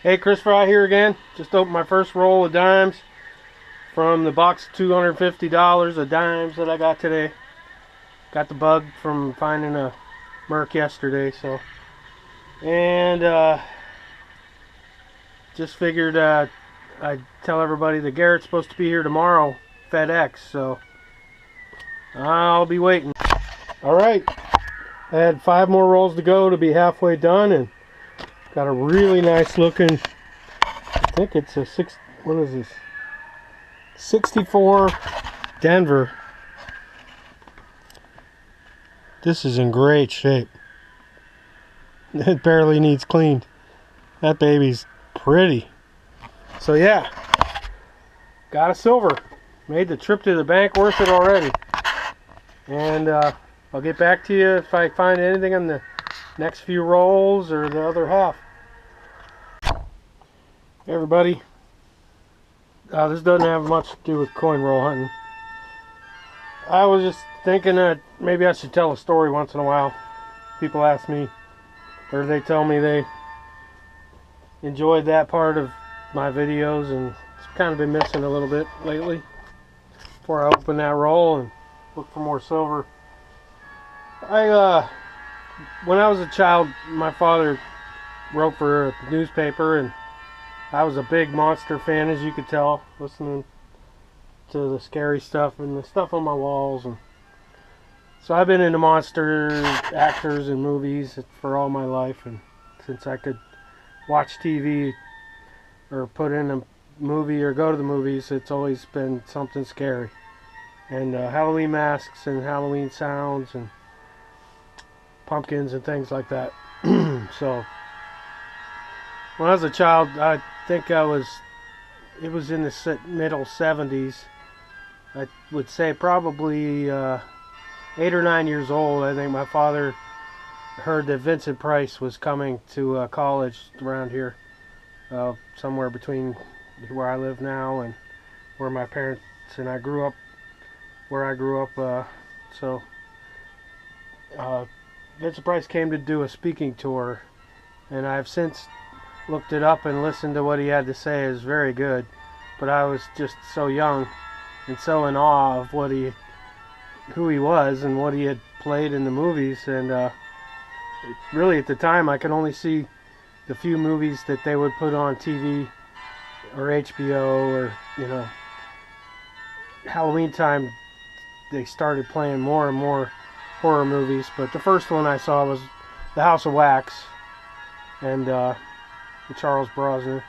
Hey, Chris Fry here again. Just opened my first roll of dimes from the box of $250 of dimes that I got today. Got the bug from finding a Merc yesterday, so. And just figured I'd tell everybody that Garrett's supposed to be here tomorrow, FedEx, so I'll be waiting. Alright, I had 5 more rolls to go to be halfway done, and got a really nice looking, I think it's a what is this? 64 Denver. This is in great shape. It barely needs cleaned. That baby's pretty. So yeah, got a silver. Made the trip to the bank worth it already. And I'll get back to you if I find anything on the next few rolls or the other half. Hey everybody, this doesn't have much to do with coin roll hunting. I was just thinking that maybe I should tell a story once in a while. People ask me, or they tell me they enjoyed that part of my videos, and it's kind of been missing a little bit lately. Before I open that roll and look for more silver. When I was a child, my father wrote for a newspaper, and I was a big monster fan, as you could tell, listening to the scary stuff and the stuff on my walls. And so I've been into monster actors and movies for all my life, and since I could watch TV or put in a movie or go to the movies, it's always been something scary. And Halloween masks and Halloween sounds and pumpkins and things like that. So when I was a child, I think it was in the middle 70s. I would say probably 8 or 9 years old. I think my father heard that Vincent Price was coming to college around here, somewhere between where I live now and where my parents and I grew up. So Vincent Price came to do a speaking tour, and I've since looked it up and listened to what he had to say. It was very good, but I was just so young and so in awe of who he was and what he had played in the movies, and really at the time I could only see the few movies that they would put on TV or HBO, or Halloween time they started playing more and more horror movies. But the first one I saw was The House of Wax, and Charles Brosnan.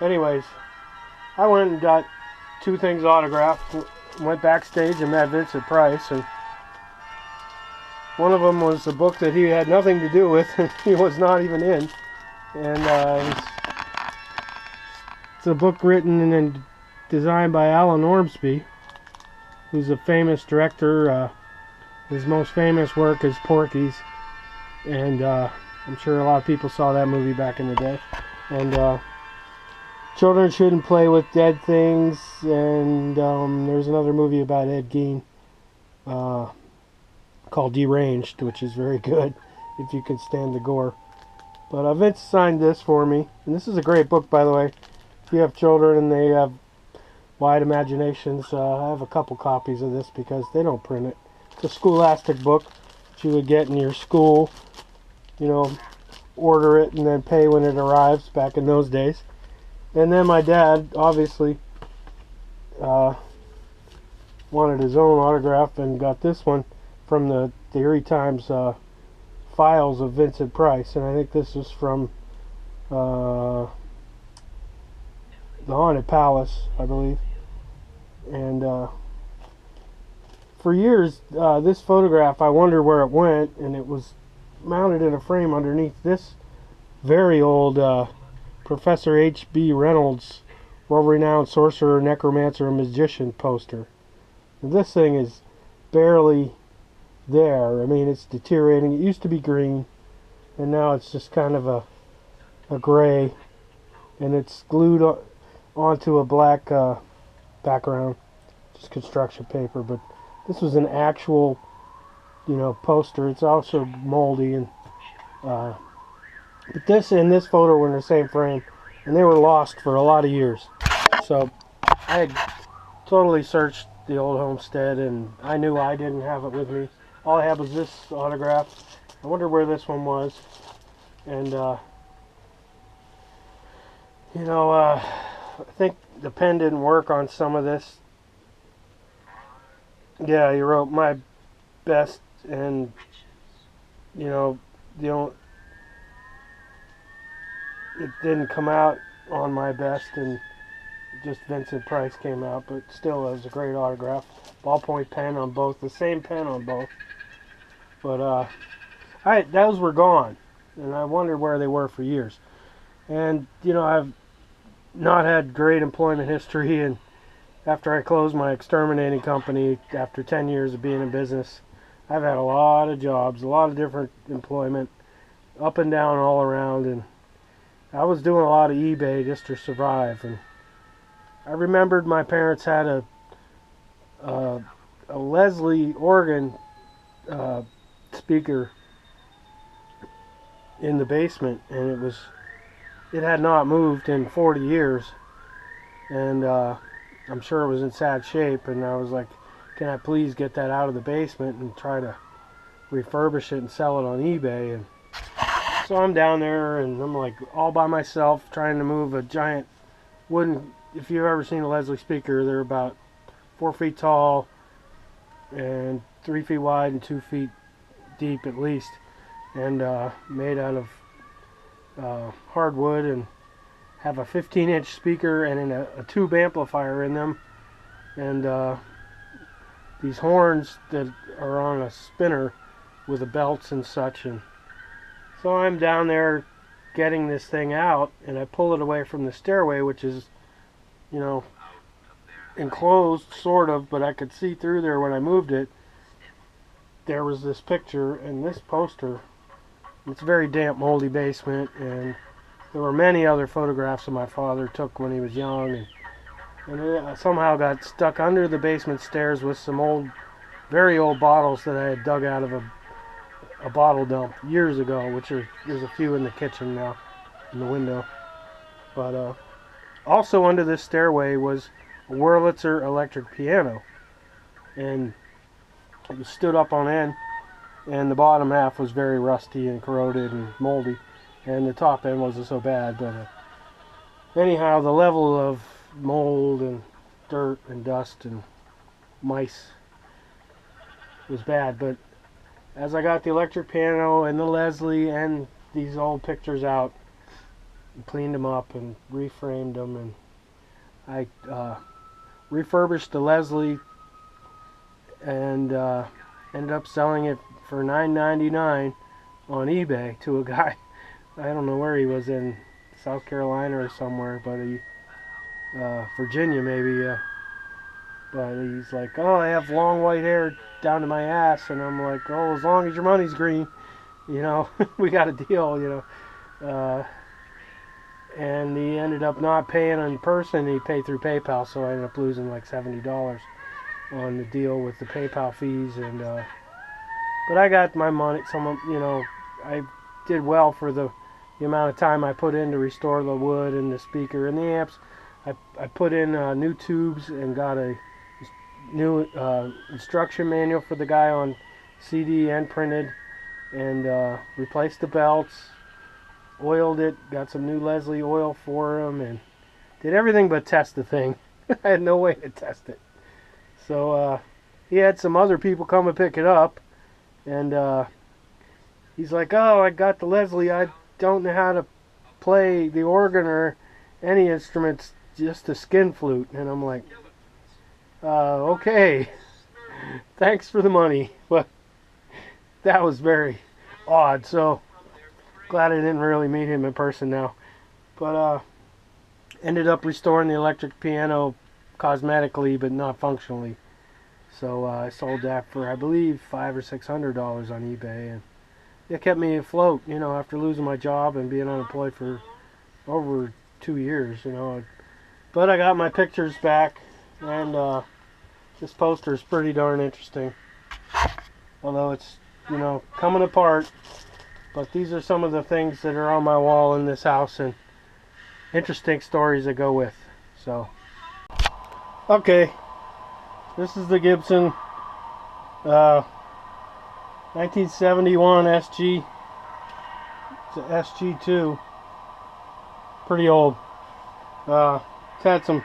Anyways, I went and got 2 things autographed, went backstage and met Vincent Price, and one of them was a book that he had nothing to do with, he was not even in, and it's a book written and designed by Alan Ormsby, who's a famous director. His most famous work is Porky's, and I'm sure a lot of people saw that movie back in the day. And Children Shouldn't Play with Dead Things, and there's another movie about Ed Gein called Deranged, which is very good if you can stand the gore. But Vince signed this for me, and this is a great book, by the way. If you have children and they have wide imaginations, I have a couple copies of this because they don't print it. It's a scholastic book that you would get in your school, order it and then pay when it arrives back in those days. And then my dad obviously wanted his own autograph and got this one from the Erie Times files of Vincent Price, and I think this is from the Haunted Palace, I believe. And for years, this photograph, I wonder where it went, and it was mounted in a frame underneath this very old Professor H.B. Reynolds, world-renowned sorcerer, necromancer, and magician poster. And this thing is barely there. I mean, it's deteriorating. It used to be green, and now it's just kind of a gray, and it's glued onto a black background, just construction paper. But this was an actual poster. It's also moldy, and but this and this photo were in the same frame, and they were lost for a lot of years. So I had totally searched the old homestead, and I knew I didn't have it with me. All I had was this autograph. I wonder where this one was. And I think the pen didn't work on some of this. Yeah, he wrote my best, and the only, it didn't come out on my best, and just Vincent Price came out, but still it was a great autograph. Ballpoint pen on both, the same pen on both. But those were gone, and I wondered where they were for years. And I've not had great employment history, and after I closed my exterminating company after 10 years of being in business, I've had a lot of jobs, a lot of different employment, up and down all around, and I was doing a lot of eBay just to survive. And I remembered my parents had a Leslie organ speaker in the basement, and it had not moved in 40 years, and I'm sure it was in sad shape. And I was like, can I please get that out of the basement and try to refurbish it and sell it on eBay? And so I'm down there, and I'm like all by myself trying to move a giant wooden, if you've ever seen a Leslie speaker, they're about 4 feet tall and 3 feet wide and 2 feet deep at least, and made out of hardwood, and have a 15-inch speaker and a tube amplifier in them, and these horns that are on a spinner with the belts and such. And so I'm down there getting this thing out, and I pull it away from the stairway, which is enclosed sort of, but I could see through there when I moved it. There was this picture and this poster. It's a very damp, moldy basement, and there were many other photographs that my father took when he was young, and it somehow got stuck under the basement stairs with some very old bottles that I had dug out of a bottle dump years ago, there's a few in the kitchen now, in the window. But also under this stairway was a Wurlitzer electric piano, and it was stood up on end, and the bottom half was very rusty and corroded and moldy, and the top end wasn't so bad. But anyhow, the level of mold and dirt and dust and mice was bad. But as I got the electric piano and the Leslie and these old pictures out, and cleaned them up and reframed them, and I refurbished the Leslie, and ended up selling it for $9.99 on eBay to a guy. I don't know where he was, in South Carolina or somewhere, but Virginia maybe. But he's like, oh, I have long white hair down to my ass, and I'm like, oh, as long as your money's green, we got a deal, and he ended up not paying in person. He paid through PayPal, so I ended up losing like $70 on the deal with the PayPal fees. And but I got my money. I did well for the amount of time I put in to restore the wood and the speaker and the amps. I put in new tubes and got a new instruction manual for the guy on CD and printed, and replaced the belts, oiled it, got some new Leslie oil for him, and did everything but test the thing. I had no way to test it. So he had some other people come and pick it up, and he's like, oh, I got the Leslie, I don't know how to play the organ or any instruments, just a skin flute. And I'm like, okay, thanks for the money. But that was very odd, so glad I didn't really meet him in person now. But ended up restoring the electric piano cosmetically, but not functionally. So I sold that for, I believe, $500 or $600 on eBay, and it kept me afloat, after losing my job and being unemployed for over 2 years, But I got my pictures back, and this poster is pretty darn interesting. although it's, you know, coming apart. But these are some of the things that are on my wall in this house and interesting stories that go with. So, okay, this is the Gibson 1971 SG. It's an SG2. Pretty old. It's had some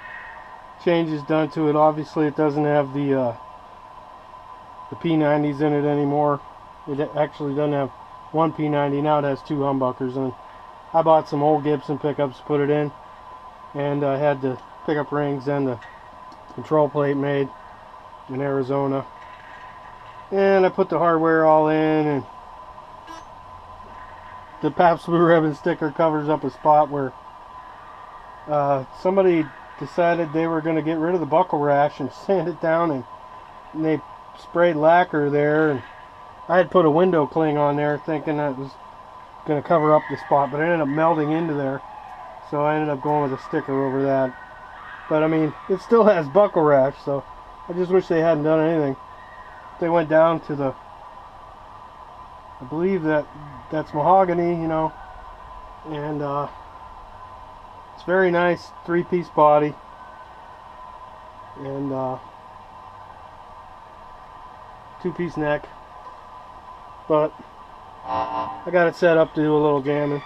changes done to it. Obviously, it doesn't have the P90s in it anymore. It actually doesn't have one P90. Now it has two humbuckers. And I bought some old Gibson pickups to put it in, and I had the pickup rings and the control plate made in Arizona. And I put the hardware all in, and the Pabst Blue Ribbon sticker covers up a spot where somebody decided they were going to get rid of the buckle rash and sand it down, and they sprayed lacquer there, and I had put a window cling on there thinking that was going to cover up the spot, but it ended up melting into there, so I ended up going with a sticker over that. But I mean, it still has buckle rash, so I just wish they hadn't done anything. They went down to the, I believe that's mahogany, you know, and it's very nice, three-piece body, and two-piece neck. But I got it set up to do a little jamming.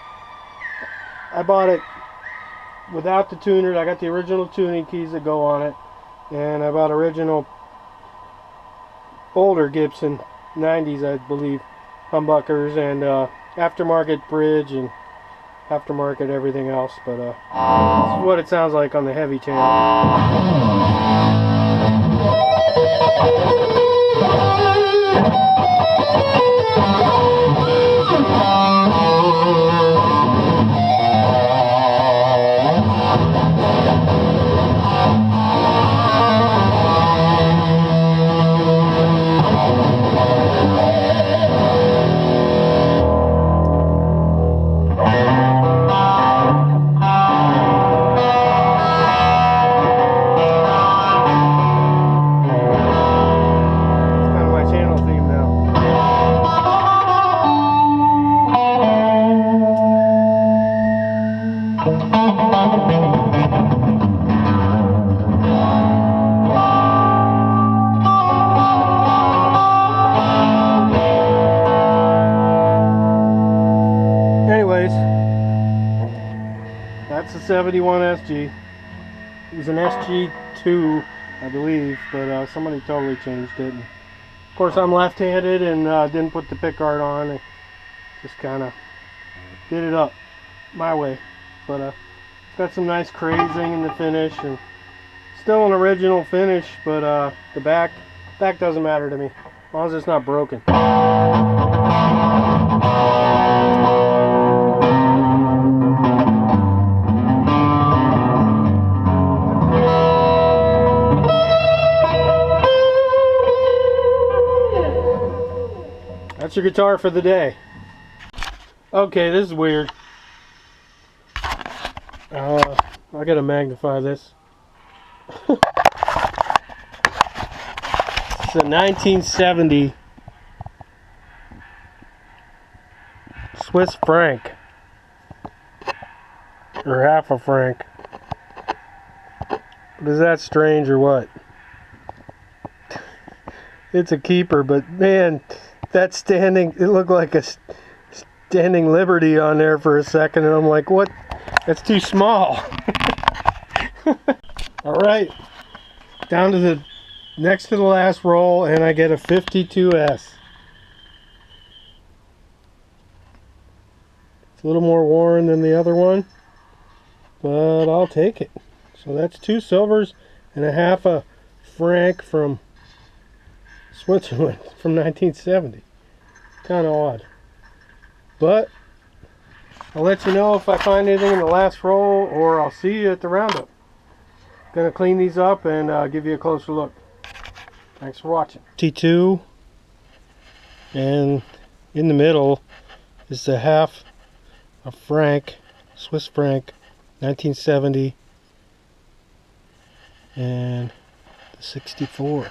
I bought it without the tuner. I got the original tuning keys that go on it, and I bought original older Gibson 90s, I believe, humbuckers, and aftermarket bridge and aftermarket everything else. But this is what it sounds like on the heavy channel. That's the 71 SG. It was an SG2, I believe, but somebody totally changed it. And of course, I'm left-handed and didn't put the pickguard on. And just kind of did it up my way. But got some nice crazing in the finish, and still an original finish. But the back doesn't matter to me, as long as it's not broken. That's your guitar for the day. Okay, this is weird. I gotta magnify this. It's a 1970 Swiss franc, or half a franc. But is that strange or what? It's a keeper, but man, that standing, it looked like a standing Liberty on there for a second, and I'm like, what? That's too small. Alright, down to the next to the last roll, and I get a 52S. It's a little more worn than the other one, but I'll take it. So that's two silvers and a half a franc from Switzerland from 1970. Kind of odd, but I'll let you know if I find anything in the last roll, or I'll see you at the roundup. Gonna clean these up and give you a closer look. Thanks for watching. T2, and in the middle is the half a franc, Swiss franc, 1970, and the 64.